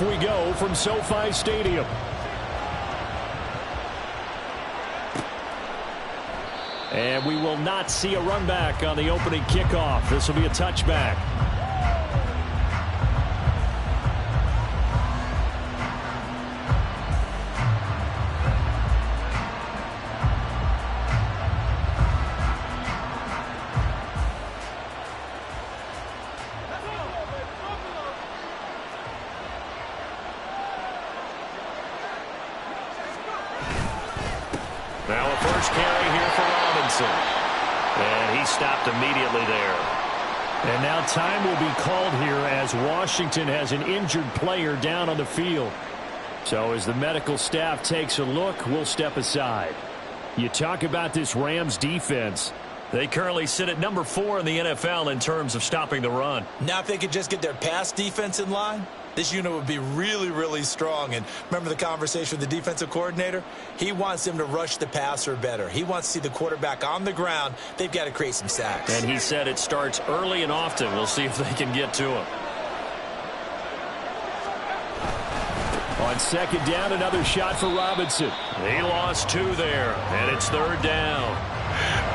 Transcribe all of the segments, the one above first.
off we go from SoFi Stadium. And we will not see a run back on the opening kickoff. This will be a touchback. Now a first carry here for Robinson. And he stopped immediately there. And now time will be called here as Washington has an injured player down on the field. So as the medical staff takes a look, we'll step aside. You talk about this Rams defense. They currently sit at number 4 in the NFL in terms of stopping the run. Now if they could just get their pass defense in line, this unit would be really, really strong. And remember the conversation with the defensive coordinator? He wants them to rush the passer better. He wants to see the quarterback on the ground. They've got to create some sacks. And he said it starts early and often. We'll see if they can get to him. On second down, another shot for Robinson. He lost 2 there, and it's third down.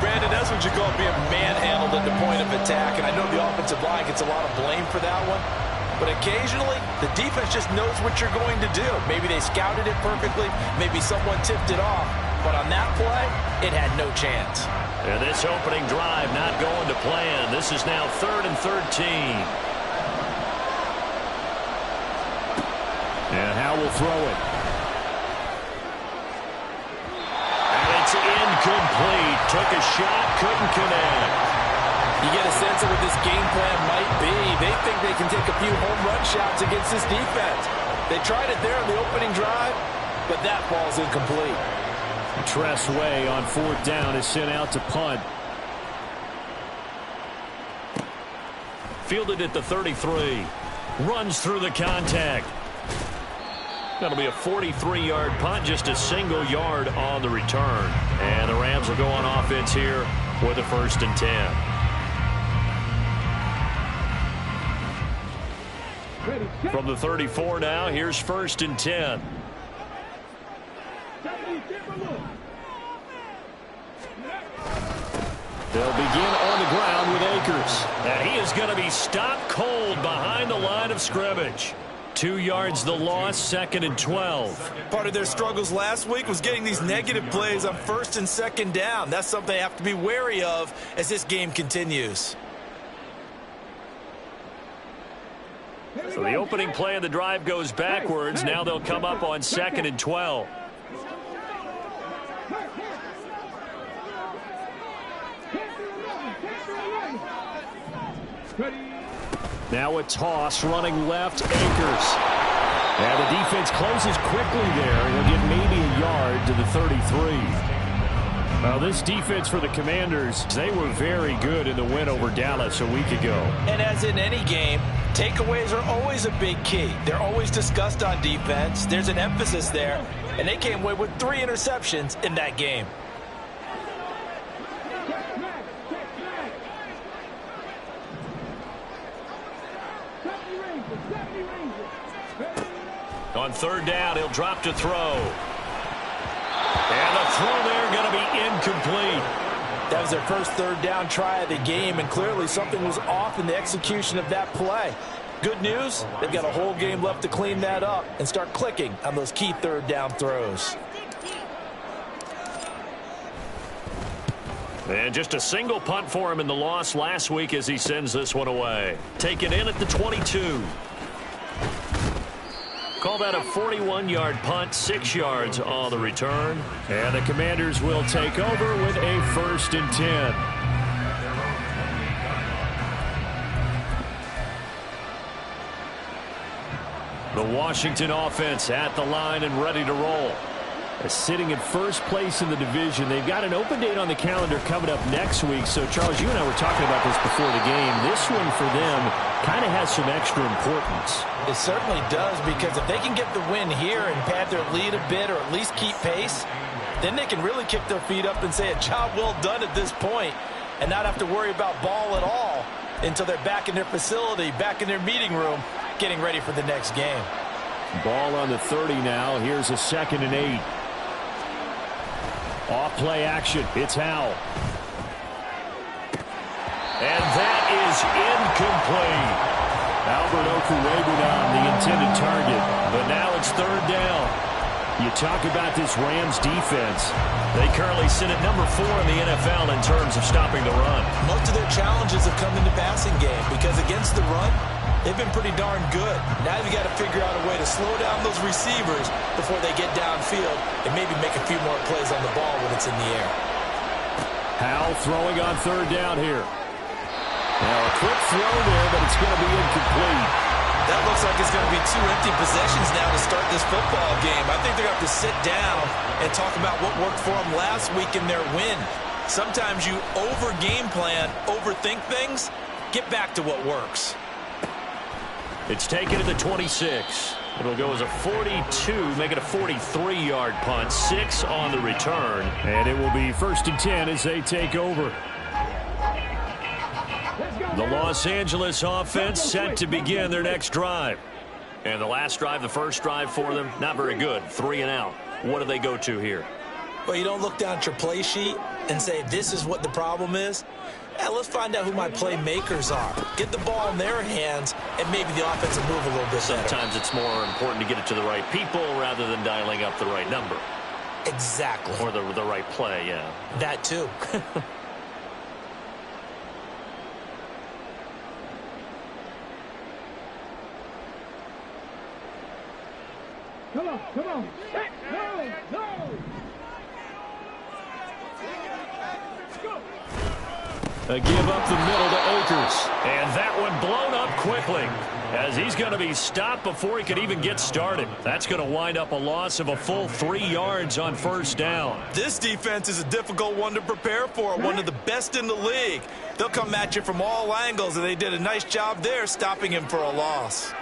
Brandon, that's what you call being manhandled at the point of attack. And I know the offensive line gets a lot of blame for that one. But occasionally, the defense just knows what you're going to do. Maybe they scouted it perfectly. Maybe someone tipped it off. But on that play, it had no chance. And this opening drive not going to plan. This is now 3rd and 13. And Howe will throw it. And it's incomplete. Took a shot, couldn't connect. You get a sense of what this game plan might be. They think they can take a few home run shots against this defense. They tried it there on the opening drive, but that ball's incomplete. Tress Way on 4th down is sent out to punt. Fielded at the 33. Runs through the contact. That'll be a 43-yard punt, just a single yard on the return. And the Rams will go on offense here with a 1st and 10. From the 34 now, here's 1st and 10. They'll begin on the ground with Akers. And he is going to be stopped cold behind the line of scrimmage. 2 yards the loss, 2nd and 12. Part of their struggles last week was getting these negative plays on 1st and 2nd down. That's something they have to be wary of as this game continues. So the opening play of the drive goes backwards. Now they'll come up on 2nd and 12. Now a toss running left, Akers. And the defense closes quickly there. He'll get maybe a yard to the 33. Well, this defense for the Commanders, they were very good in the win over Dallas a week ago. And as in any game, takeaways are always a big key. They're always discussed on defense. There's an emphasis there. And they came away with 3 interceptions in that game. On 3rd down, he'll drop to throw. And the throw there going to be incomplete. That was their first 3rd down try of the game, and clearly something was off in the execution of that play. Good news, they've got a whole game left to clean that up and start clicking on those key 3rd down throws. And just a single punt for him in the loss last week as he sends this one away. Taken in at the 22. Call that a 41-yard punt, 6 yards on the return. And the Commanders will take over with a 1st and 10. The Washington offense at the line and ready to roll. Sitting in first place in the division. They've got an open date on the calendar coming up next week. So, Charles, you and I were talking about this before the game. This one for them kind of has some extra importance. It certainly does, because if they can get the win here and pad their lead a bit or at least keep pace, then they can really kick their feet up and say a job well done at this point and not have to worry about ball at all until they're back in their facility, back in their meeting room, getting ready for the next game. Ball on the 30 now. Here's a 2nd and 8. Off play action. It's Howell. And that is incomplete. Albert Okwuegbunam, the intended target. But now it's 3rd down. You talk about this Rams defense. They currently sit at number 4 in the NFL in terms of stopping the run. Most of their challenges have come in the passing game because against the run, they've been pretty darn good. Now you've got to figure out a way to slow down those receivers before they get downfield and maybe make a few more plays on the ball when it's in the air. Howell throwing on 3rd down here. Now a quick throw there, but it's going to be incomplete. That looks like it's going to be 2 empty possessions now to start this football game. I think they're going to have to sit down and talk about what worked for them last week in their win. Sometimes you over-game plan, overthink things. Get back to what works. It's taken to the 26. It'll go as a 42, make it a 43-yard punt. 6 on the return. And it will be 1st and 10 as they take over. The Los Angeles offense set to begin their next drive. And the last drive, the first drive for them, not very good. 3 and out. What do they go to here? Well, you don't look down at your play sheet and say, this is what the problem is. Yeah, let's find out who my playmakers are. Get the ball in their hands, and maybe the offense will move a little bit better. Sometimes it's more important to get it to the right people rather than dialing up the right number. Exactly. Or the right play, yeah. That too. Come on. A give up the middle to Akers. And that one blown up quickly as he's going to be stopped before he could even get started. That's going to wind up a loss of a full 3 yards on 1st down. This defense is a difficult one to prepare for, one of the best in the league. They'll come at you from all angles, and they did a nice job there stopping him for a loss.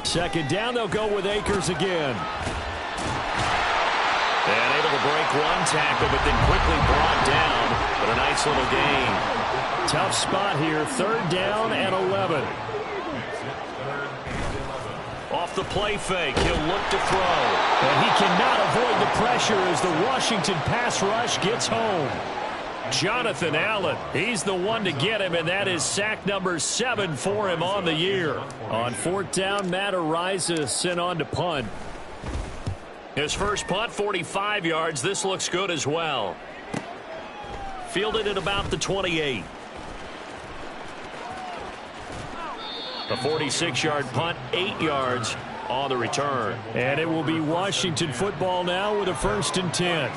Second down, they'll go with Akers again. And able to break one tackle, but then quickly brought down. But a nice little gain. Tough spot here, 3rd down and 11. Off the play fake, he'll look to throw. And he cannot avoid the pressure as the Washington pass rush gets home. Jonathan Allen, he's the one to get him, and that is sack number 7 for him on the year. On 4th down, Matt Araiza sent on to punt. His first punt, 45 yards. This looks good as well. Fielded at about the 28. A 46-yard punt, 8 yards on the return. And it will be Washington football now with a 1st and 10.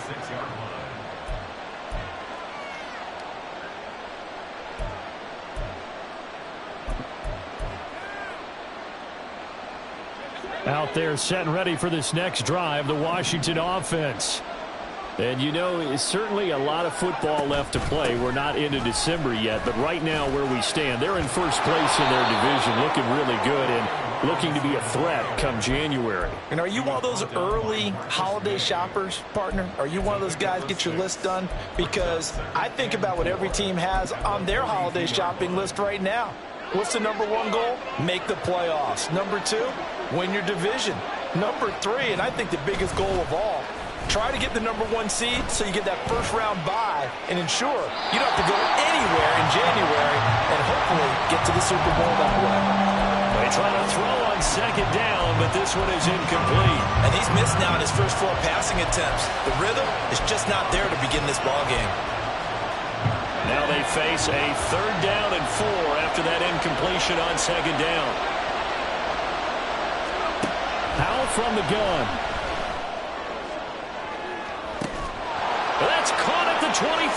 Out there set and ready for this next drive, the Washington offense. And you know, it's certainly a lot of football left to play. We're not into December yet, but right now where we stand, they're in 1st place in their division, looking really good and looking to be a threat come January. And are you one of those early holiday shoppers, partner? Are you one of those guys get your list done? Because I think about what every team has on their holiday shopping list right now. What's the number 1 goal? Make the playoffs. Number 2, win your division. Number 3, and I think the biggest goal of all, try to get the number 1 seed so you get that first-round bye and ensure you don't have to go anywhere in January and hopefully get to the Super Bowl that way. They try to throw on 2nd down, but this one is incomplete. And he's missed now in his first 4 passing attempts. The rhythm is just not there to begin this ball game. Now they face a 3rd down and 4 after that incompletion on 2nd down. Howell from the gun. That's caught at the 25.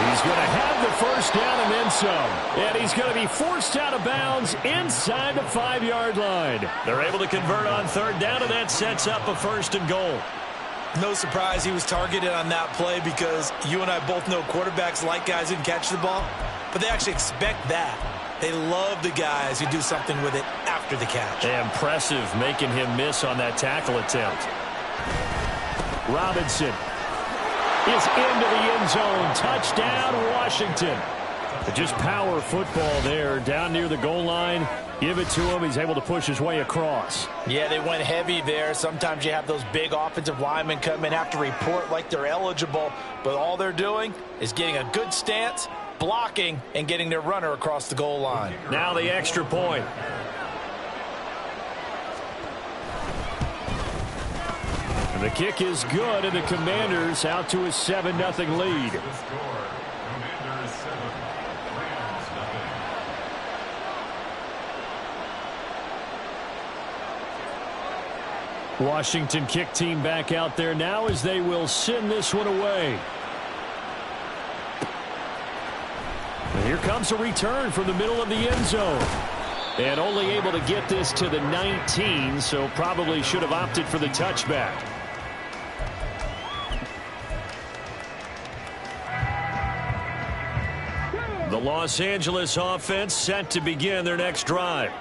He's going to have the 1st down and then some. And he's going to be forced out of bounds inside the 5-yard line. They're able to convert on 3rd down, and that sets up a 1st and goal. No surprise he was targeted on that play because you and I both know quarterbacks like guys who can catch the ball, but they actually expect that. They love the guys who do something with it after the catch. Impressive making him miss on that tackle attempt. Robinson. is into the end zone. Touchdown, Washington. Just power football there down near the goal line. Give it to him. He's able to push his way across. Yeah, they went heavy there. Sometimes you have those big offensive linemen come in, have to report like they're eligible, but all they're doing is getting a good stance, blocking, and getting their runner across the goal line. Now the extra point. And the kick is good, and the Commanders out to a 7-0 lead. Washington kick team back out there now as they will send this one away. And here comes a return from the middle of the end zone. And only able to get this to the 19, so probably should have opted for the touchback. The Los Angeles offense set to begin their next drive.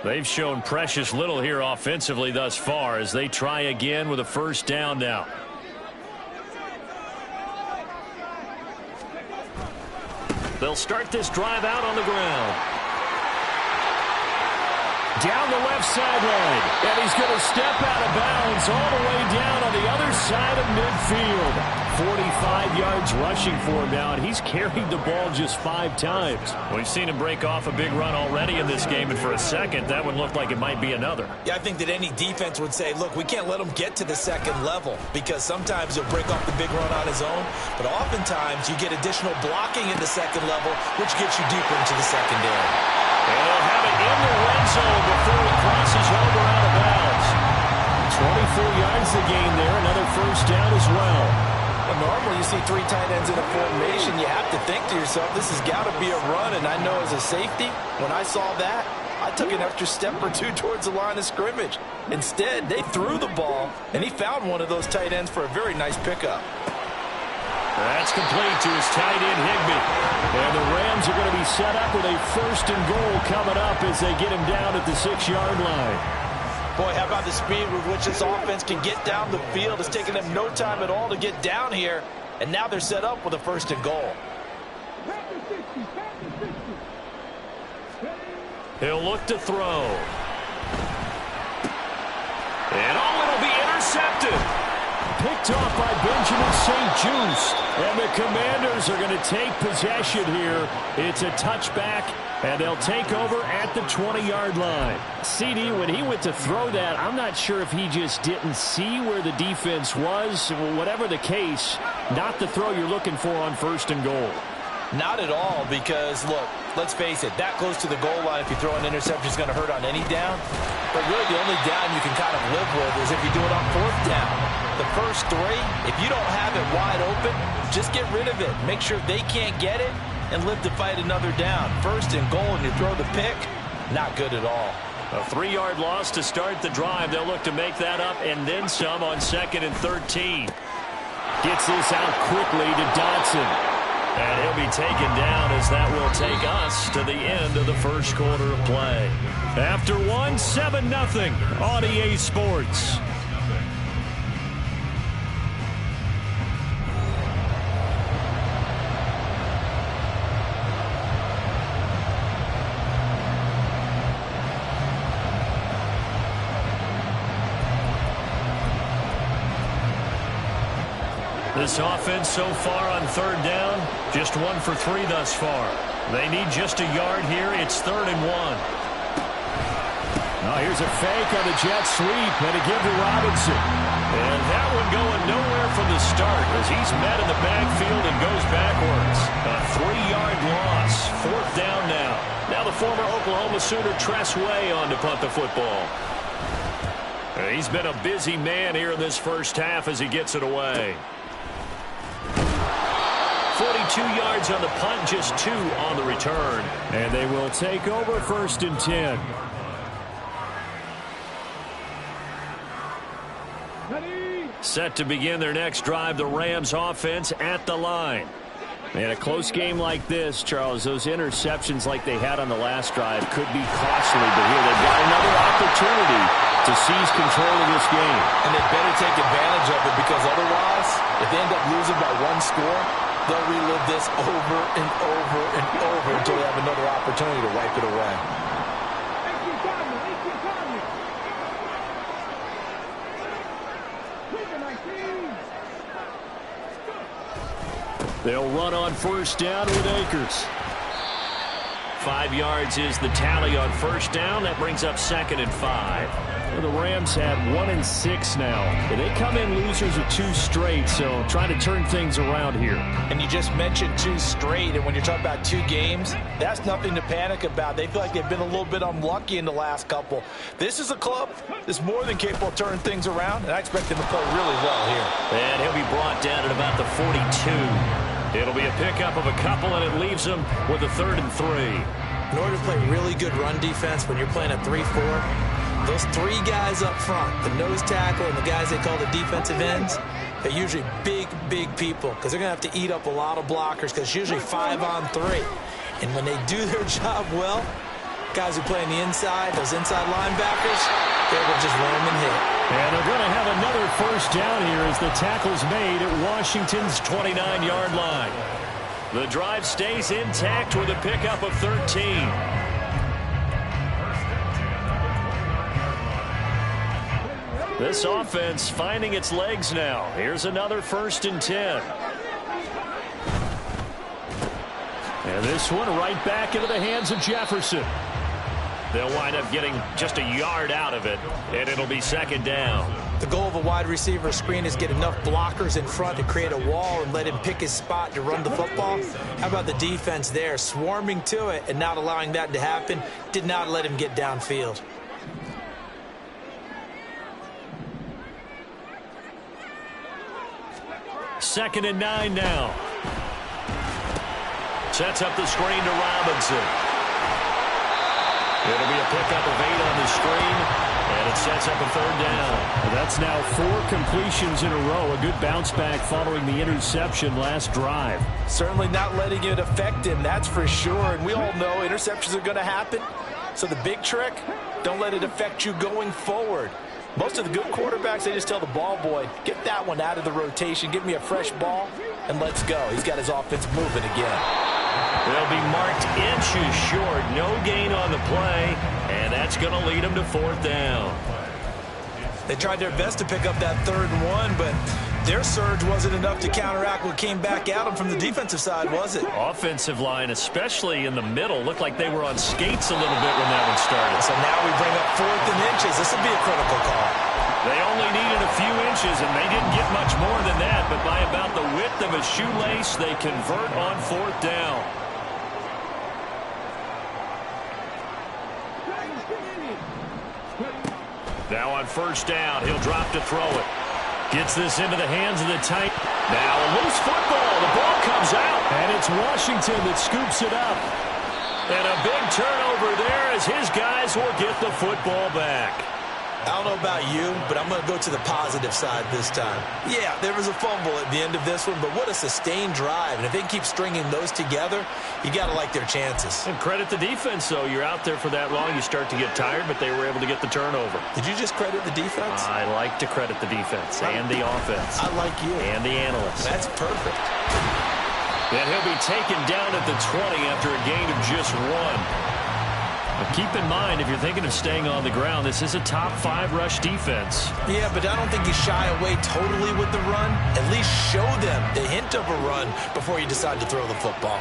They've shown precious little here offensively thus far as they try again with a first down now. They'll start this drive out on the ground. Down the left sideline, and he's going to step out of bounds all the way down on the other side of midfield. 45 yards rushing for him now, and he's carried the ball just 5 times. We've seen him break off a big run already in this game, and for a second, that one looked like it might be another. Yeah, I think that any defense would say, look, we can't let him get to the second level because sometimes he'll break off the big run on his own, but oftentimes you get additional blocking in the second level, which gets you deeper into the secondary. And they'll have it in the red zone before he crosses over out of bounds. 24 yards to gain there, another first down as well. Normally you see 3 tight ends in a formation, you have to think to yourself, this has got to be a run, and I know as a safety, when I saw that, I took an extra step or 2 towards the line of scrimmage. Instead, they threw the ball, and he found one of those tight ends for a very nice pickup. That's complete to his tight end, Higbee. And the Rams are going to be set up with a first and goal coming up as they get him down at the 6-yard line. Boy, how about the speed with which this offense can get down the field? It's taken them no time at all to get down here, and now they're set up with a first and goal. He'll look to throw. And it'll be intercepted. Picked off by Benjamin St-Juste. And the Commanders are going to take possession here. It's a touchback, and they'll take over at the 20-yard line. CD, when he went to throw that, I'm not sure if he just didn't see where the defense was. Whatever the case, not the throw you're looking for on first and goal. Not at all, because, look, let's face it, that close to the goal line, if you throw an interception, is going to hurt on any down. But really, the only down you can kind of live with is if you do it on 4th down. The first 3, if you don't have it wide open, just get rid of it. Make sure they can't get it and live to fight another down. First and goal, and you throw the pick, not good at all. A 3-yard loss to start the drive. They'll look to make that up and then some on 2nd and 13. Gets this out quickly to Dotson. And he'll be taken down as that will take us to the end of the first quarter of play. After 7-0 on EA Sports. This offense so far on 3rd down, just 1 for 3 thus far. They need just a yard here. It's 3rd and 1. Now here's a fake on the jet sweep, and a give to Robinson. And that one going nowhere from the start as he's met in the backfield and goes backwards. A 3-yard loss. 4th down now. Now the former Oklahoma Sooner Tress Way on to punt the football. He's been a busy man here in this first half as he gets it away. 42 yards on the punt, just 2 on the return. And they will take over 1st and 10. Set to begin their next drive, the Rams offense at the line. In a close game like this, Charles, those interceptions like they had on the last drive could be costly. But here they've got another opportunity to seize control of this game. And they better take advantage of it, because otherwise, if they end up losing by 1 score, they'll relive this over and over and over until they have another opportunity to wipe it away. They'll run on first down with Akers. 5 yards is the tally on first down. That brings up 2nd and 5. Well, the Rams had 1-6 now. And they come in losers of 2 straight, so trying to turn things around here. And you just mentioned 2 straight, and when you're talking about 2 games, that's nothing to panic about. They feel like they've been a little bit unlucky in the last couple. This is a club that's more than capable of turning things around, and I expect them to play really well here. And he'll be brought down at about the 42. It'll be a pickup of a couple, and it leaves them with a 3rd and 3. In order to play really good run defense when you're playing a 3-4, those 3 guys up front, the nose tackle and the guys they call the defensive ends, they're usually big, big people because they're going to have to eat up a lot of blockers because it's usually 5 on 3. And when they do their job well, guys who play on the inside, those inside linebackers, they're going to just ram and hit. And they're going to have another first down here as the tackle's made at Washington's 29-yard line. The drive stays intact with a pickup of 13. This offense finding its legs now. Here's another 1st and 10. And this one right back into the hands of Jefferson. They'll wind up getting just a yard out of it, and it'll be 2nd down. The goal of a wide receiver screen is get enough blockers in front to create a wall and let him pick his spot to run the football. How about the defense there, swarming to it and not allowing that to happen? Did not let him get downfield. Second and 9 now. Sets up the screen to Robinson. It'll be a pickup of 8 on the screen, and it sets up a 3rd down. That's now 4 completions in a row. A good bounce back following the interception last drive. Certainly not letting it affect him, that's for sure. And we all know interceptions are going to happen. So the big trick, don't let it affect you going forward. Most of the good quarterbacks, they just tell the ball boy, get that one out of the rotation, give me a fresh ball, and let's go. He's got his offense moving again. They'll be marked inches short. No gain on the play, and that's going to lead them to 4th down. They tried their best to pick up that 3rd and 1, but their surge wasn't enough to counteract what came back at them from the defensive side, was it? Offensive line, especially in the middle, looked like they were on skates a little bit when that one started. So now we bring up 4th and inches. This will be a critical call. They only needed a few inches, and they didn't get much more than that, but by about the width of a shoelace, they convert on 4th down. Now on first down, he'll drop to throw it. Gets this into the hands of the tight. Now a loose football. The ball comes out. And it's Washington that scoops it up. And a big turnover there as his guys will get the football back. I don't know about you, but I'm going to go to the positive side this time. Yeah, there was a fumble at the end of this one, but what a sustained drive. And if they keep stringing those together, you got to like their chances. And credit the defense, though. You're out there for that long, you start to get tired, but they were able to get the turnover. Did you just credit the defense? I like to credit the defense and the offense. I like you. And the analysts. That's perfect. And he'll be taken down at the 20 after a gain of just 1. Keep in mind, if you're thinking of staying on the ground, this is a top 5 rush defense. Yeah, but I don't think you shy away totally with the run. At least show them the hint of a run before you decide to throw the football.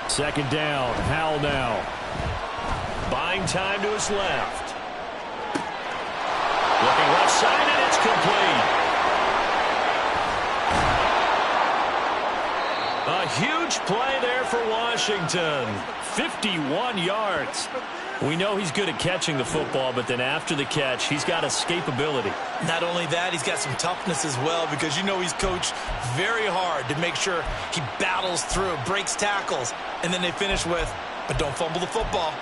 2nd down. Howell now. Buying time to his left. Looking left side, and it's complete. A huge play there for Washington. 51 yards. We know he's good at catching the football, but then after the catch, he's got escapability. Not only that, he's got some toughness as well, because you know he's coached very hard to make sure he battles through, breaks tackles, and then they finish with, but don't fumble the football.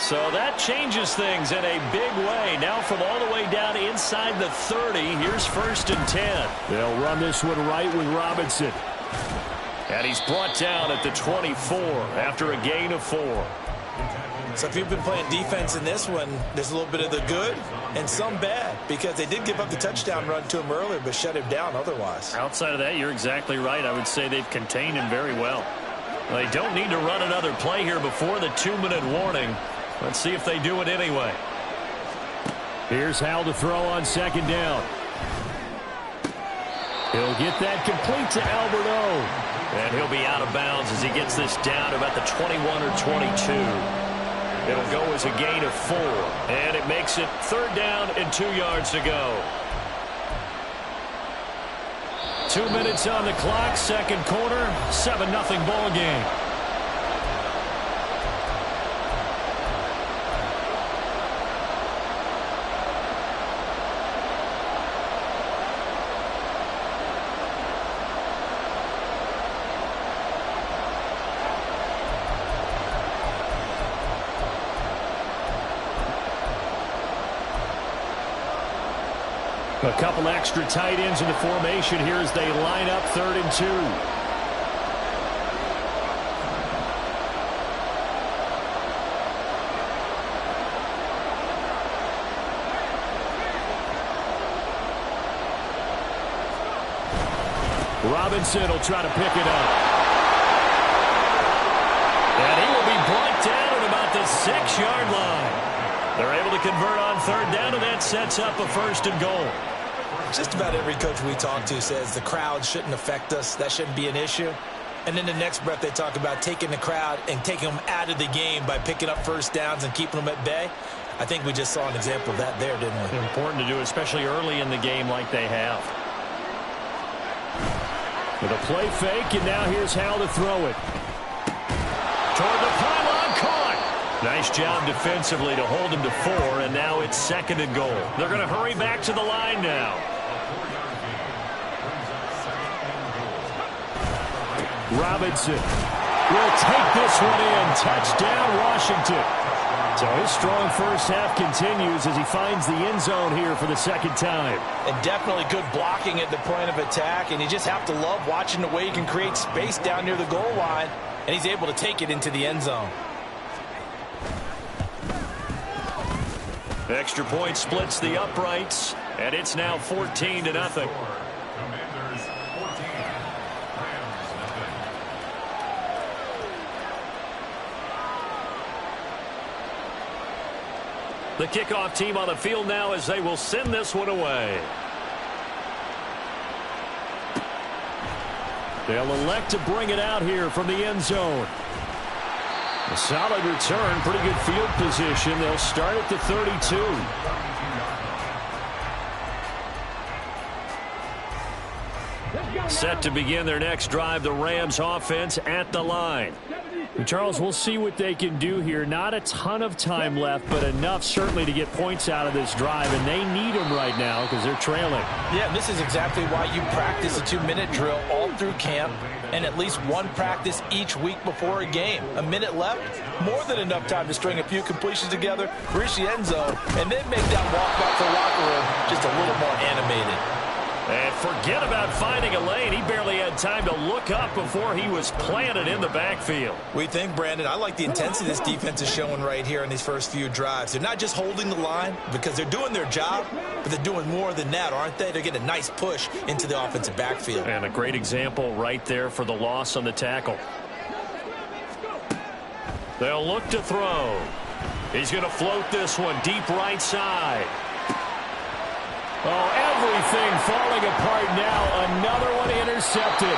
So that changes things in a big way. Now from all the way down inside the 30, here's 1st and 10. They'll run this one right with Robinson. And he's brought down at the 24 after a gain of 4. So if you've been playing defense in this one, there's a little bit of the good and some bad, because they did give up the touchdown run to him earlier but shut him down otherwise. Outside of that, you're exactly right. I would say they've contained him very well. They don't need to run another play here before the 2-minute warning. Let's see if they do it anyway. Here's Howell to throw on second down. He'll get that complete to Alberto. And he'll be out of bounds as he gets this down to about the 21 or 22. It'll go as a gain of 4. And it makes it 3rd down and 2 yards to go. 2 minutes on the clock, second quarter, 7-0 ball game. A couple extra tight ends in the formation here as they line up 3rd and 2. Robinson will try to pick it up. And he will be brought down at about the 6-yard line. They're able to convert on 3rd down, and that sets up a 1st and goal. Just about every coach we talk to says the crowd shouldn't affect us. That shouldn't be an issue. And then the next breath they talk about taking the crowd and taking them out of the game by picking up 1st downs and keeping them at bay. I think we just saw an example of that there, didn't we? Important to do, especially early in the game like they have. With a play fake, and now here's Howell to throw it. Toward the pylon, caught. Nice job defensively to hold him to 4, and now it's 2nd and goal. They're going to hurry back to the line now. Robinson will take this one in. Touchdown, Washington. So his strong first half continues as he finds the end zone here for the 2nd time. And definitely good blocking at the point of attack, and you just have to love watching the way he can create space down near the goal line, and he's able to take it into the end zone. Extra point splits the uprights, and it's now 14-0. The kickoff team on the field now as they will send this one away. They'll elect to bring it out here from the end zone. A solid return, pretty good field position. They'll start at the 32. Set to begin their next drive, the Rams offense at the line. Charles, we'll see what they can do here. Not a ton of time left, but enough certainly to get points out of this drive, and they need them right now because they're trailing. Yeah, this is exactly why you practice a 2-minute drill all through camp and at least one practice each week before a game. A minute left, more than enough time to string a few completions together, reach the end zone, and then make that walk back to the locker room just a little more animated. And forget about finding a lane. He barely had time to look up before he was planted in the backfield. We think, Brandon, I like the intensity this defense is showing right here in these first few drives. They're not just holding the line because they're doing their job, but they're doing more than that, aren't they? They're getting a nice push into the offensive backfield. And a great example right there for the loss on the tackle. They'll look to throw. He's going to float this one deep right side. Oh, everything falling apart now. Another one intercepted.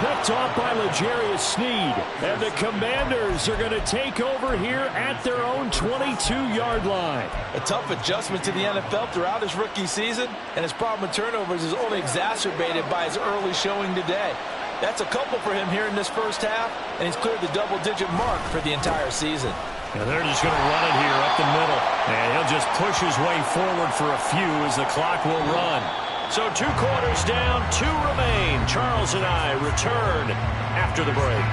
Picked off by L'Jarius Sneed. And the Commanders are going to take over here at their own 22-yard line. A tough adjustment to the NFL throughout his rookie season, and his problem with turnovers is only exacerbated by his early showing today. That's a couple for him here in this first half, and he's cleared the double-digit mark for the entire season. And they're just going to run it here up the middle. And he'll just push his way forward for a few as the clock will run. So 2 quarters down, 2 remain. Charles and I return after the break.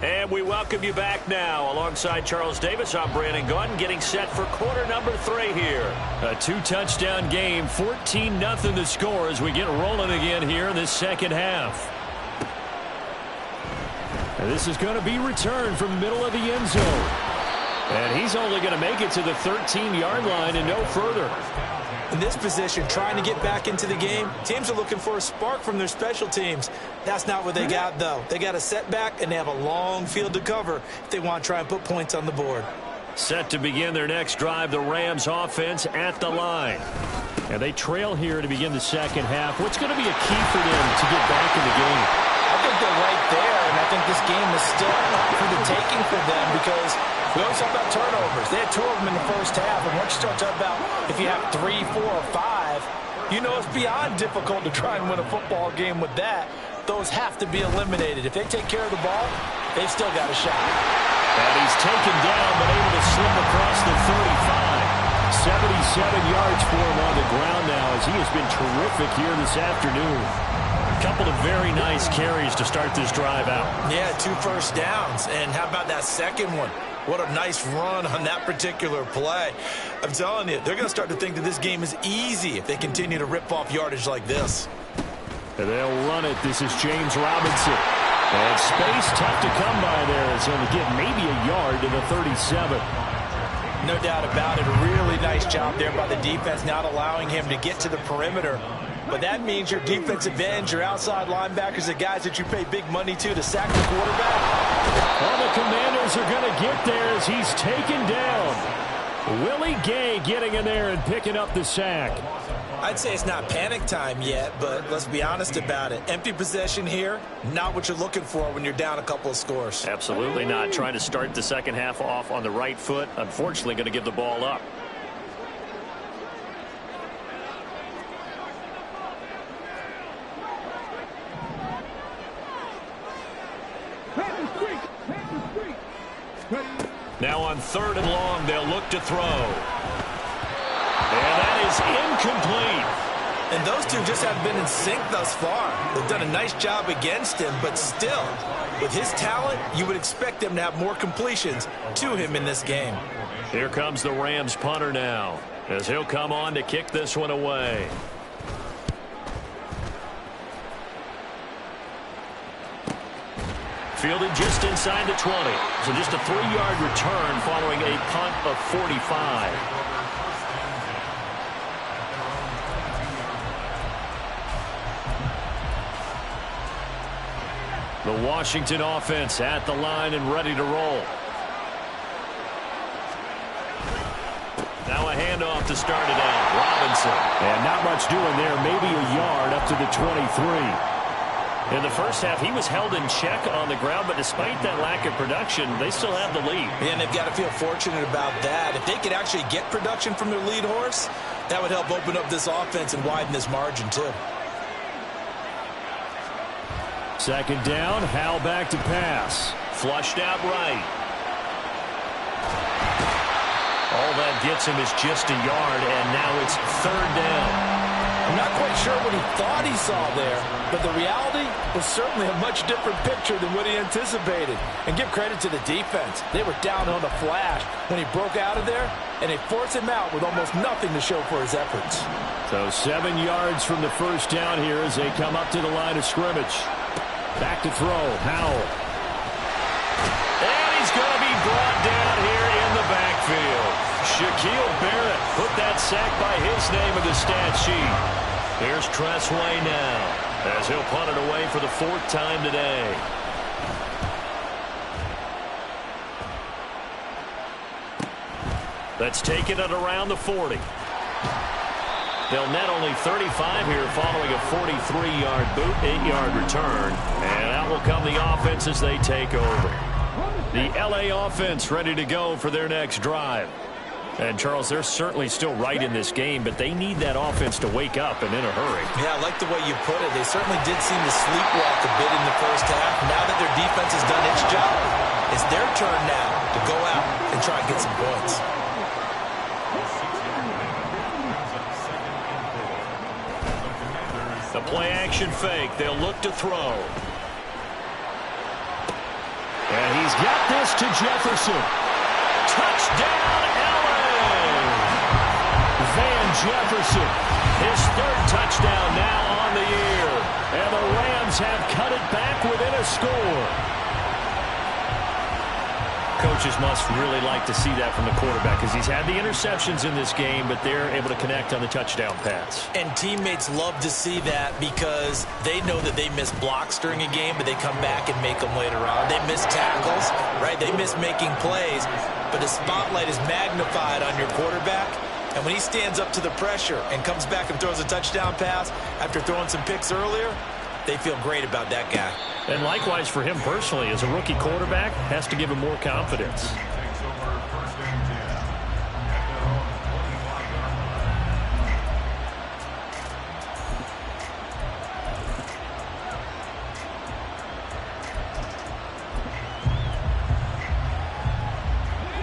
And we welcome you back now. Alongside Charles Davis, I'm Brandon Gaudin, getting set for quarter number 3 here. A 2-touchdown game, 14-0 the score as we get rolling again here in this second half. And this is going to be returned from the middle of the end zone. And he's only going to make it to the 13-yard line and no further. In this position, trying to get back into the game, teams are looking for a spark from their special teams. That's not what they got, though. They got a setback, and they have a long field to cover if they want to try and put points on the board. Set to begin their next drive, the Rams offense at the line. And they trail here to begin the second half. What's going to be a key for them to get back in the game? I think they're right there, and I think this game is still up for the taking for them because we always talk about turnovers. They had 2 of them in the first half, and once you start talking about if you have 3, 4, or 5, you know it's beyond difficult to try and win a football game with that. Those have to be eliminated. If they take care of the ball, they've still got a shot. And he's taken down, but able to slip across the 35. 77 yards for him on the ground now as he has been terrific here this afternoon. A couple of very nice carries to start this drive out. Yeah, 2 first downs. And how about that second one? What a nice run on that particular play. I'm telling you, they're going to start to think that this game is easy if they continue to rip off yardage like this. And they'll run it. This is James Robinson. And space tough to come by there as he'll get maybe a yard to the 37. No doubt about it. A really nice job there by the defense, not allowing him to get to the perimeter. But that means your defensive ends, your outside linebackers, the guys that you pay big money to sack the quarterback. Well, the Commanders are going to get there as he's taken down. Willie Gay getting in there and picking up the sack. I'd say it's not panic time yet, but let's be honest about it. Empty possession here, not what you're looking for when you're down a couple of scores. Absolutely not. Trying to start the second half off on the right foot. Unfortunately, going to give the ball up. Now on 3rd and long, they'll look to throw. And that is incomplete. And those two just haven't been in sync thus far. They've done a nice job against him, but still, with his talent, you would expect them to have more completions to him in this game. Here comes the Rams punter now, as he'll come on to kick this one away. Fielded just inside the 20. So just a 3-yard return following a punt of 45. The Washington offense at the line and ready to roll. Now a handoff to start it out. Robinson. And not much doing there. Maybe a yard up to the 23. In the first half, he was held in check on the ground, but despite that lack of production, they still have the lead. And they've got to feel fortunate about that. If they could actually get production from their lead horse, that would help open up this offense and widen this margin, too. Second down, Howell back to pass. Flushed out right. All that gets him is just a yard, and now it's 3rd down. I'm not quite sure what he thought he saw there, but the reality was certainly a much different picture than what he anticipated. And give credit to the defense. They were down on the flash when he broke out of there, and they forced him out with almost nothing to show for his efforts. So 7 yards from the first down here as they come up to the line of scrimmage. Back to throw, Howell. And he's going to be brought down here in the backfield. Shaquille Barrett put that sack by his name in the stat sheet. Here's Tressway now as he'll punt it away for the 4th time today. Let's take it at around the 40. They'll net only 35 here following a 43-yard boot, 8-yard return. And out will come the offense as they take over. The L.A. offense ready to go for their next drive. And, Charles, they're certainly still right in this game, but they need that offense to wake up and in a hurry. Yeah, I like the way you put it. They certainly did seem to sleepwalk a bit in the first half. Now that their defense has done its job, it's their turn now to go out and try and get some points. The play-action fake. They'll look to throw. And he's got this to Jefferson. Touchdown, LA! Van Jefferson, His third touchdown now on the year. and the Rams have cut it back within a score. Coaches must really like to see that from the quarterback because he's had the interceptions in this game, but they're able to connect on the touchdown pass. And teammates love to see that because they know that they miss blocks during a game, but they come back and make them later on. They miss tackles, right? They miss making plays, but the spotlight is magnified on your quarterback. And when he stands up to the pressure and comes back and throws a touchdown pass after throwing some picks earlier, they feel great about that guy. And likewise for him personally, as a rookie quarterback, has to give him more confidence.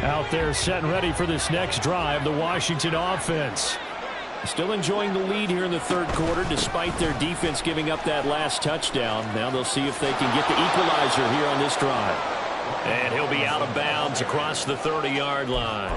Out there set and ready for this next drive, the Washington offense. Still enjoying the lead here in the third quarter despite their defense giving up that last touchdown. Now they'll see if they can get the equalizer here on this drive. And he'll be out of bounds across the 30-yard line.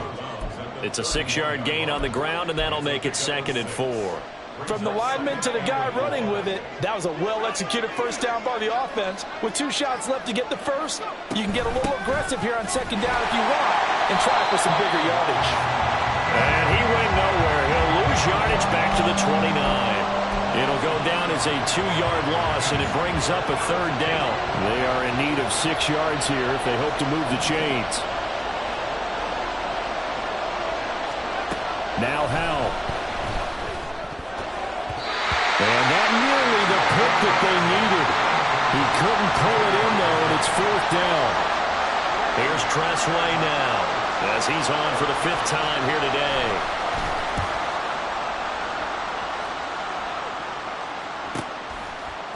It's a 6-yard gain on the ground, and that'll make it 2nd and 4. From the lineman to the guy running with it, that was a well-executed first down by the offense. With 2 shots left to get the first, you can get a little aggressive here on 2nd down if you want and try for some bigger yardage. And he went nowhere. He'll lose yardage back to the 29. It'll go down as a 2-yard loss, and it brings up a 3rd down. They are in need of 6 yards here if they hope to move the chains. Now Howell. And that nearly the pick that they needed. He couldn't pull it in, though, and it's 4th down. Here's Tressway now as he's on for the 5th time here today.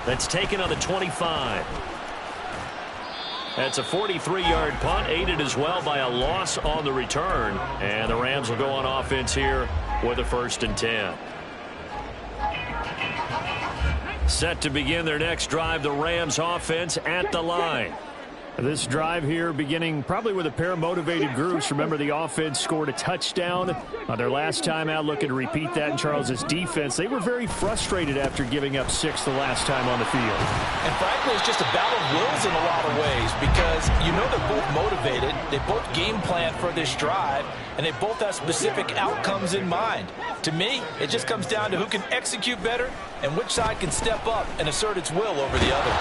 That's taken on the 25. That's a 43-yard punt, aided as well by a loss on the return. And the Rams will go on offense here with a 1st and 10. Set to begin their next drive, the Rams offense at the line. This drive here beginning probably with a pair of motivated groups. Remember, the offense scored a touchdown on their last time out, looking to repeat that in Charles's defense. They were very frustrated after giving up 6 the last time on the field. And frankly, it's just a battle of wills in a lot of ways because you know they're both motivated. They both game plan for this drive, and they both have specific outcomes in mind. To me, it just comes down to who can execute better and which side can step up and assert its will over the other.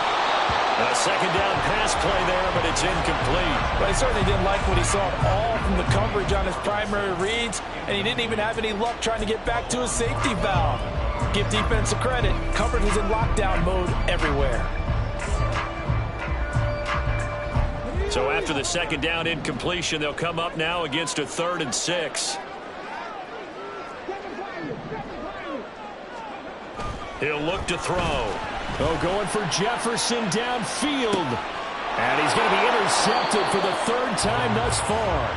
A 2nd down pass play there, but it's incomplete. But he certainly didn't like what he saw at all from the coverage on his primary reads, and he didn't even have any luck trying to get back to his safety valve. Give defense a credit. Coverage was in lockdown mode everywhere. So after the 2nd down incompletion, they'll come up now against a 3rd and 6. He'll look to throw. Oh, going for Jefferson downfield. And he's going to be intercepted for the 3rd time thus far.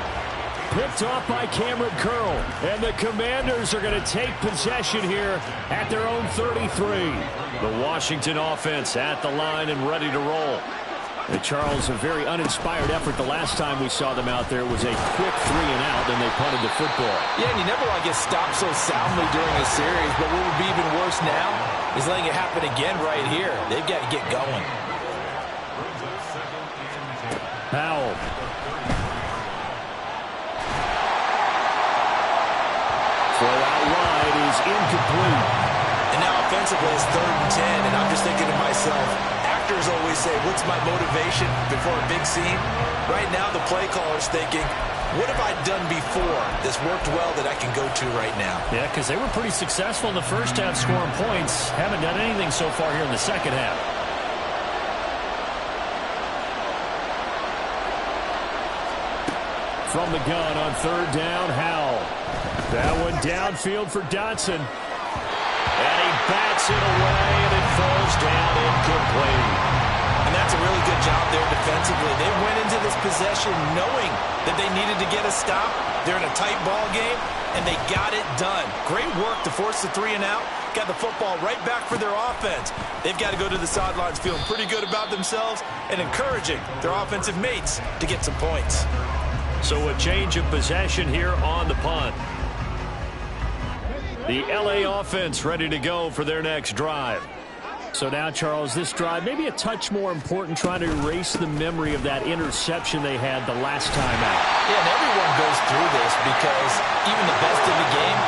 Picked off by Cameron Curl. And the Commanders are going to take possession here at their own 33. The Washington offense at the line and ready to roll. Charles, a very uninspired effort. The last time we saw them out there was a quick 3 and out, and they punted the football. Yeah, and you never want to get stopped so soundly during a series, but what would be even worse now is letting it happen again right here. They've got to get going. Howell. Throw out wide is incomplete. And now offensively it's 3rd and 10, and I'm just thinking to myself, actors always say, what's my motivation before a big scene? Right now the play caller's thinking, what have I done before that's worked well that I can go to right now? Yeah, because they were pretty successful in the first half scoring points. Haven't done anything so far here in the second half. From the gun on 3rd down, Howell. That one downfield for Dotson. And he bats it away, and it falls down incomplete. And that's a really good job there defensively. They went into this possession knowing that they needed to get a stop. They're in a tight ball game, and they got it done. Great work to force the 3 and out. Got the football right back for their offense. They've got to go to the sidelines feeling pretty good about themselves and encouraging their offensive mates to get some points. So a change of possession here on the punt. The LA offense ready to go for their next drive. So now, Charles, this drive maybe a touch more important, trying to erase the memory of that interception they had the last time out. Yeah, and everyone goes through this because even the best in the game,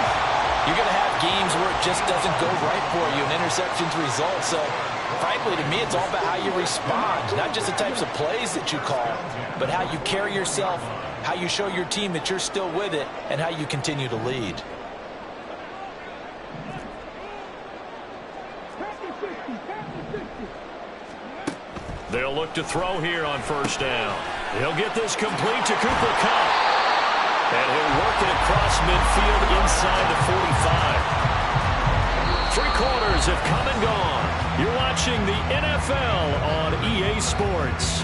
you're going to have games where it just doesn't go right for you, and interceptions result. So, frankly, to me, it's all about how you respond, not just the types of plays that you call, but how you carry yourself, how you show your team that you're still with it, and how you continue to lead. They'll look to throw here on first down. He'll get this complete to Cooper Kupp. And he'll work it across midfield inside the 45. 3 quarters have come and gone. You're watching the NFL on EA Sports.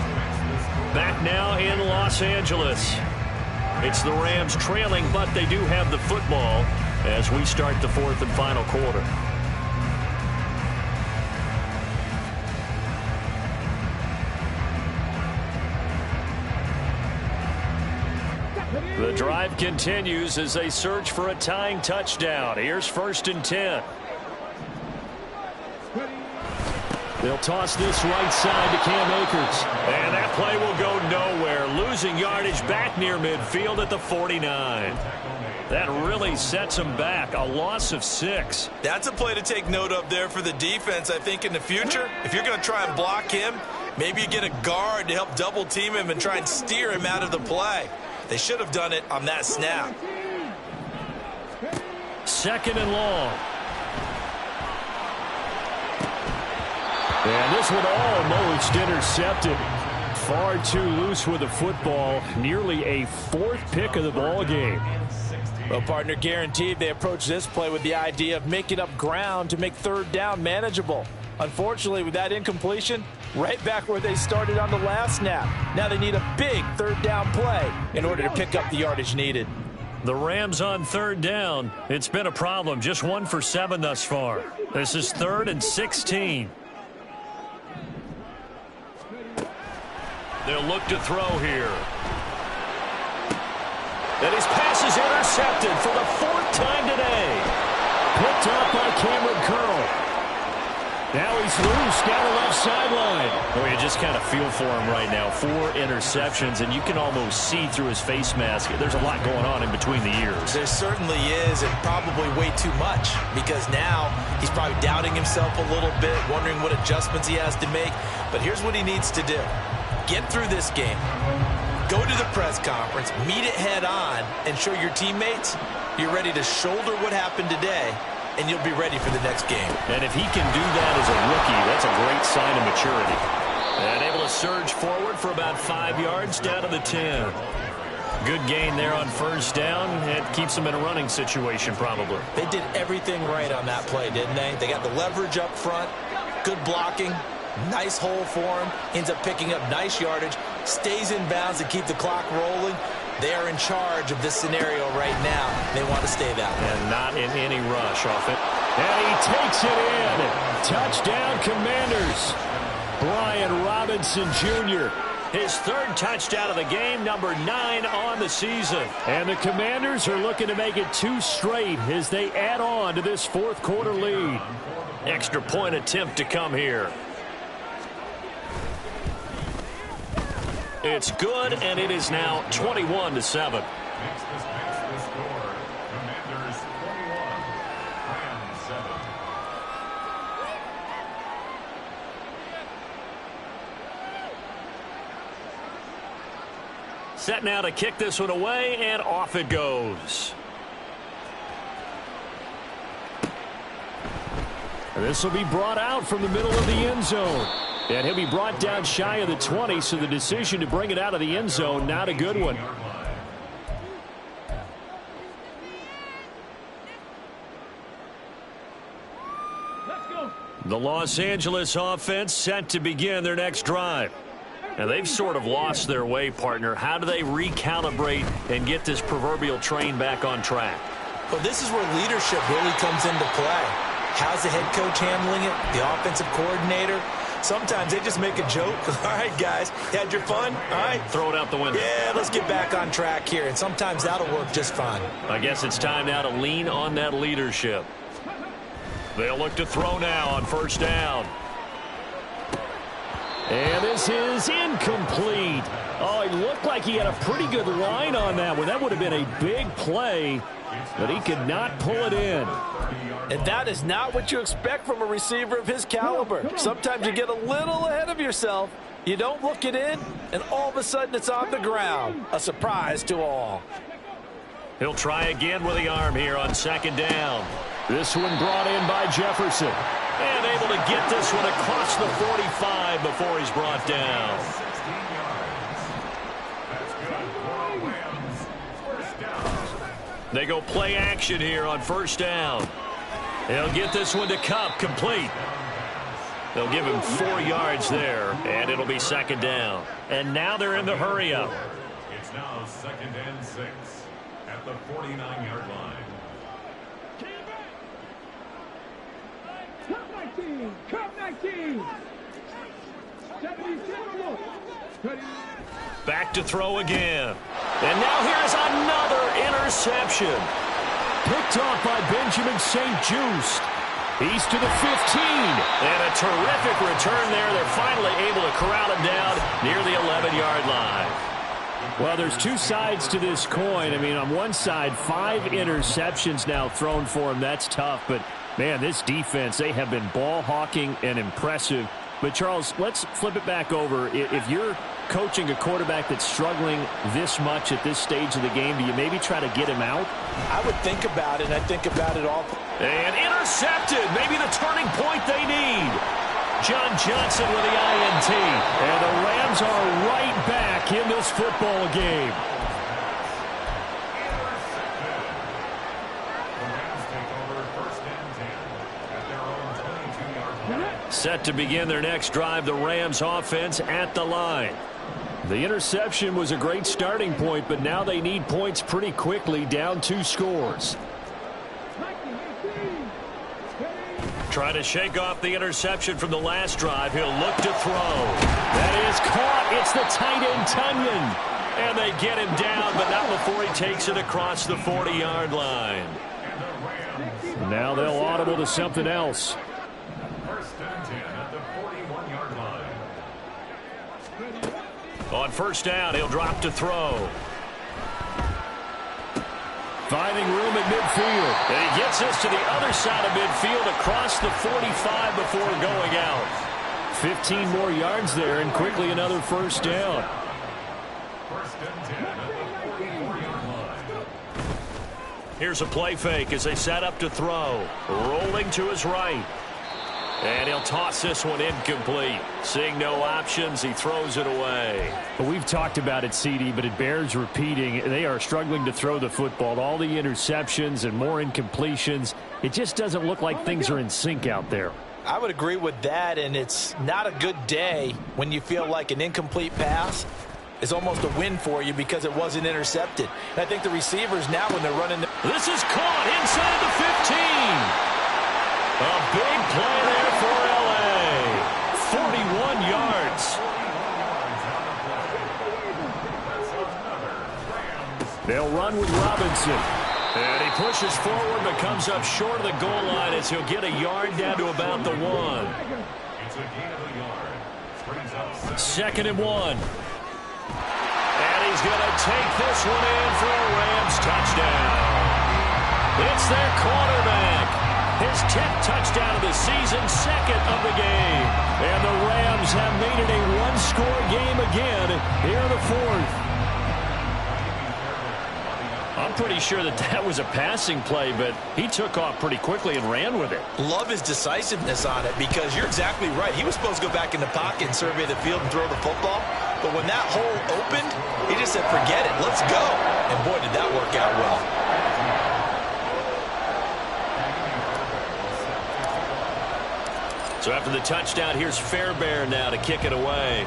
Back now in Los Angeles. It's the Rams trailing, but they do have the football as we start the 4th and final quarter. The drive continues as they search for a tying touchdown. Here's 1st and 10. They'll toss this right side to Cam Akers. And that play will go nowhere. Losing yardage back near midfield at the 49. That really sets them back. A loss of 6. That's a play to take note of there for the defense. I think in the future, if you're going to try and block him, maybe you get a guard to help double team him and try and steer him out of the play. They should have done it on that snap. 2nd and long. And this one almost intercepted. Far too loose with the football. Nearly a 4th pick of the ball game. Well, partner, guaranteed they approach this play with the idea of making up ground to make 3rd down manageable. Unfortunately, with that incompletion, right back where they started on the last snap. Now they need a big 3rd down play in order to pick up the yardage needed. The Rams on 3rd down. It's been a problem. Just 1 for 7 thus far. This is 3rd and 16. They'll look to throw here. And his pass is intercepted for the 4th time today. Picked up by Cameron Curl. Now he's loose down the left sideline. Oh, you just kind of feel for him right now. 4 interceptions, and you can almost see through his face mask. There's a lot going on in between the ears. There certainly is, and probably way too much, because now he's probably doubting himself a little bit, wondering what adjustments he has to make. But here's what he needs to do. Get through this game. Go to the press conference, meet it head on, and show your teammates you're ready to shoulder what happened today, and you'll be ready for the next game. And if he can do that as a rookie, that's a great sign of maturity. And able to surge forward for about 5 yards down to the 10. Good gain there on 1st down. It keeps them in a running situation probably. They did everything right on that play, didn't they? They got the leverage up front, good blocking, nice hole for him, ends up picking up nice yardage, stays in bounds to keep the clock rolling. They are in charge of this scenario right now. They want to stay that way. And not in any rush off it. And he takes it in. Touchdown, Commanders. Brian Robinson Jr. His 3rd touchdown of the game, number 9 on the season. And the Commanders are looking to make it 2 straight as they add on to this 4th quarter lead. Extra point attempt to come here. It's good, and it is now 21-7. Set now to kick this one away, and off it goes. And this will be brought out from the middle of the end zone. And he'll be brought down shy of the 20, so the decision to bring it out of the end zone, not a good one. Let's go. The Los Angeles offense set to begin their next drive. And they've sort of lost their way, partner. How do they recalibrate and get this proverbial train back on track? Well, this is where leadership really comes into play. How's the head coach handling it? The offensive coordinator? Sometimes they just make a joke. All right, guys, you had your fun? All right. Throw it out the window. Yeah, let's get back on track here. And sometimes that'll work just fine. I guess it's time now to lean on that leadership. They'll look to throw now on first down. And this is incomplete. Oh, he looked like he had a pretty good line on that one. That would have been a big play, but he could not pull it in. And that is not what you expect from a receiver of his caliber. Sometimes you get a little ahead of yourself. You don't look it in, and all of a sudden it's on the ground. A surprise to all. He'll try again with the arm here on second down. This one brought in by Jefferson. And able to get this one across the 45 before he's brought down. They go play action here on first down. They'll get this one to Cup, complete. They'll give him 4 yards there, and it'll be second down. And now they're in the hurry-up. It's now 2nd and 6 at the 49-yard line. Cup 19. 77. Back to throw again. And now here's another interception. Picked off by Benjamin St-Juste. He's to the 15. And a terrific return there. They're finally able to corral him down near the 11-yard line. Well, there's two sides to this coin. I mean, on one side, 5 interceptions now thrown for him. That's tough. But, man, this defense, they have been ball hawking and impressive. But, Charles, let's flip it back over. If you're coaching a quarterback that's struggling this much at this stage of the game, do you maybe try to get him out? I would think about it. I think about it all. And intercepted. Maybe the turning point they need. John Johnson with the INT. And the Rams are right back in this football game. Set to begin their next drive, the Rams offense at the line. The interception was a great starting point, but now they need points pretty quickly, down 2 scores. Trying to shake off the interception from the last drive. He'll look to throw. That is caught. It's the tight end, Tunyon. And they get him down, but not before he takes it across the 40-yard line. Now they'll audible to something else. On first down, he'll drop to throw. Finding room at midfield. And he gets this to the other side of midfield across the 45 before going out. 15 more yards there, and quickly another first down. Here's a play fake as they set up to throw. Rolling to his right. And he'll toss this one incomplete. Seeing no options, he throws it away. Well, we've talked about it, CD, but it bears repeating. They are struggling to throw the football. All the interceptions and more incompletions. It just doesn't look like things are in sync out there. I would agree with that, and it's not a good day when you feel like an incomplete pass is almost a win for you because it wasn't intercepted. And I think the receivers now, when they're running... This is caught inside the 15. A big play there for L.A. 41 yards. They'll run with Robinson. And he pushes forward but comes up short of the goal line as he'll get a yard down to about the 1. It's a gain of a yard. 2nd and 1. And he's going to take this one in for a Rams touchdown. It's their quarterback. His 10th touchdown of the season, 2nd of the game. And the Rams have made it a one-score game again here in the 4th. I'm pretty sure that was a passing play, but he took off pretty quickly and ran with it. Love his decisiveness on it because you're exactly right. He was supposed to go back in the pocket and survey the field and throw the football. But when that hole opened, he just said, forget it, let's go. And boy, did that work out well. So after the touchdown, here's Fairbairn now to kick it away.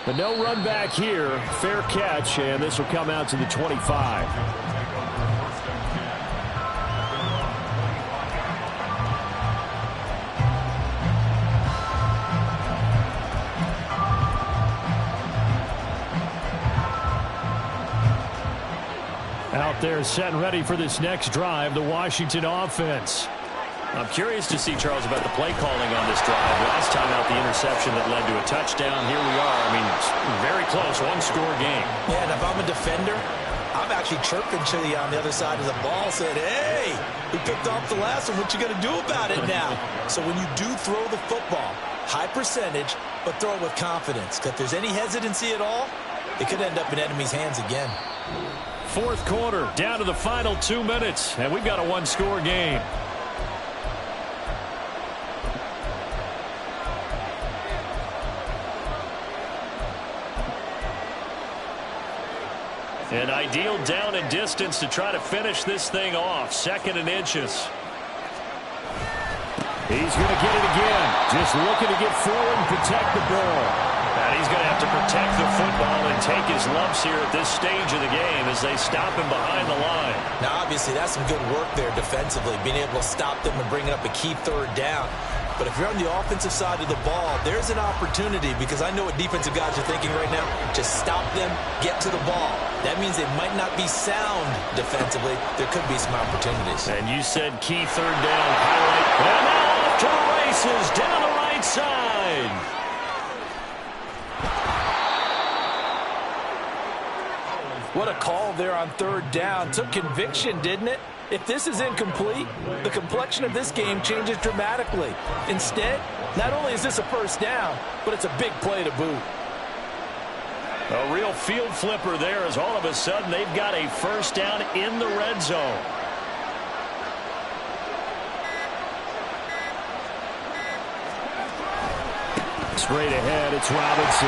But no run back here. Fair catch, and this will come out to the 25. Out there set and ready for this next drive, the Washington offense. I'm curious to see, Charles, about the play calling on this drive. Last time out, the interception that led to a touchdown. Here we are. I mean, it's very close, one-score game. Yeah, and if I'm a defender, I'm actually chirping to you on the other side of the ball, saying, hey, we picked off the last one. What you going to do about it now? So when you do throw the football, high percentage, but throw it with confidence. Because if there's any hesitancy at all, it could end up in enemy's hands again. Fourth quarter, down to the final 2 minutes, and we've got a one-score game. An ideal down and distance to try to finish this thing off. 2nd and inches. He's going to get it again. Just looking to get forward and protect the ball. And he's going to have to protect the football and take his lumps here at this stage of the game as they stop him behind the line. Now, obviously, that's some good work there defensively, being able to stop them and bringing up a key 3rd down. But if you're on the offensive side of the ball, there's an opportunity, because I know what defensive guys are thinking right now. Just stop them, get to the ball. That means they might not be sound defensively. There could be some opportunities. And you said key 3rd down highlight. And now off to the races down the right side. What a call there on 3rd down. Took conviction, didn't it? If this is incomplete, the complexion of this game changes dramatically. Instead, not only is this a 1st down, but it's a big play to boot. A real field flipper there, as all of a sudden they've got a 1st down in the red zone. Straight ahead, it's Robinson.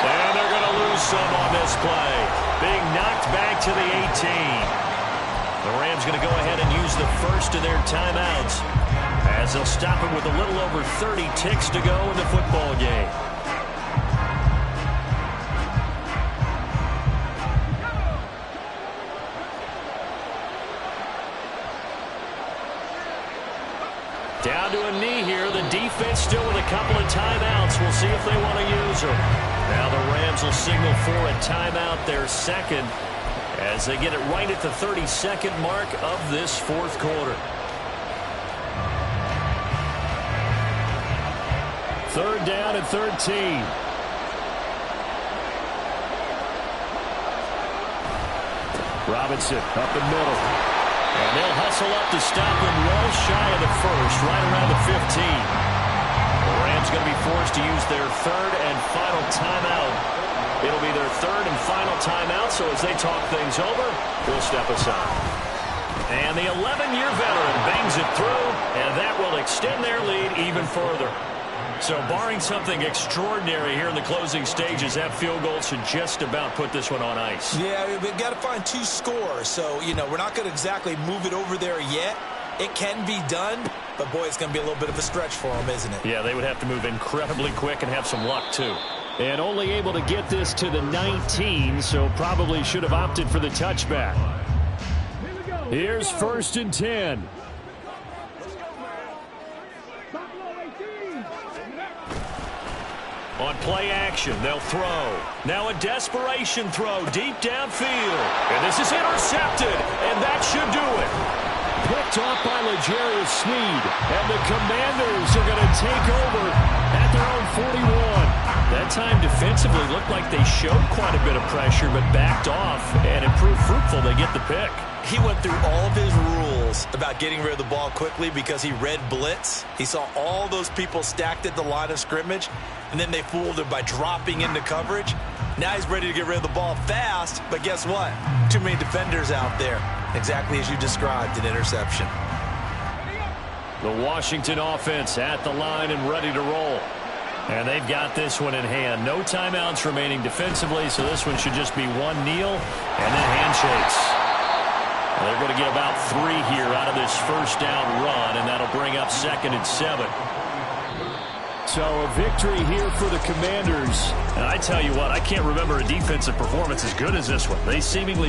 And they're going to lose some on this play. Being knocked back to the 18. The Rams going to go ahead and use the first of their timeouts as they'll stop it with a little over 30 ticks to go in the football game. Down to a knee here. The defense still with a couple of timeouts. We'll see if they want to use them. Now the Rams will signal for a timeout, their 2nd, as they get it right at the 32nd mark of this 4th quarter. 3rd down and 13. Robinson up the middle. And they'll hustle up to stop him well shy of the 1st, right around the 15. The Rams going to be forced to use their 3rd and final timeout. It'll be their 3rd and final timeout, so as they talk things over, we'll step aside. And the 11-year veteran bangs it through, and that will extend their lead even further. So barring something extraordinary here in the closing stages, that field goal should just about put this one on ice. Yeah, we've got to find 2 scores. So, you know, we're not going to exactly move it over there yet. It can be done, but, boy, it's going to be a little bit of a stretch for them, isn't it? Yeah, they would have to move incredibly quick and have some luck, too. And only able to get this to the 19, so probably should have opted for the touchback. Here's 1st and 10. On play action, they'll throw. Now a desperation throw deep downfield. And this is intercepted, and that should do it. Picked off by L'Jarius Sneed, and the Commanders are going to take over at their own 41. That time defensively looked like they showed quite a bit of pressure, but backed off, and it proved fruitful. They get the pick. He went through all of his rules about getting rid of the ball quickly because he read blitz. He saw all those people stacked at the line of scrimmage, and then they fooled him by dropping into coverage. Now he's ready to get rid of the ball fast, but guess what? Too many defenders out there. Exactly as you described, an interception. The Washington offense at the line and ready to roll. And they've got this one in hand. No timeouts remaining defensively, so this one should just be one kneel and then handshakes. And they're going to get about 3 here out of this 1st down run, and that'll bring up 2nd and 7. So a victory here for the Commanders. And I tell you what, I can't remember a defensive performance as good as this one. They seemingly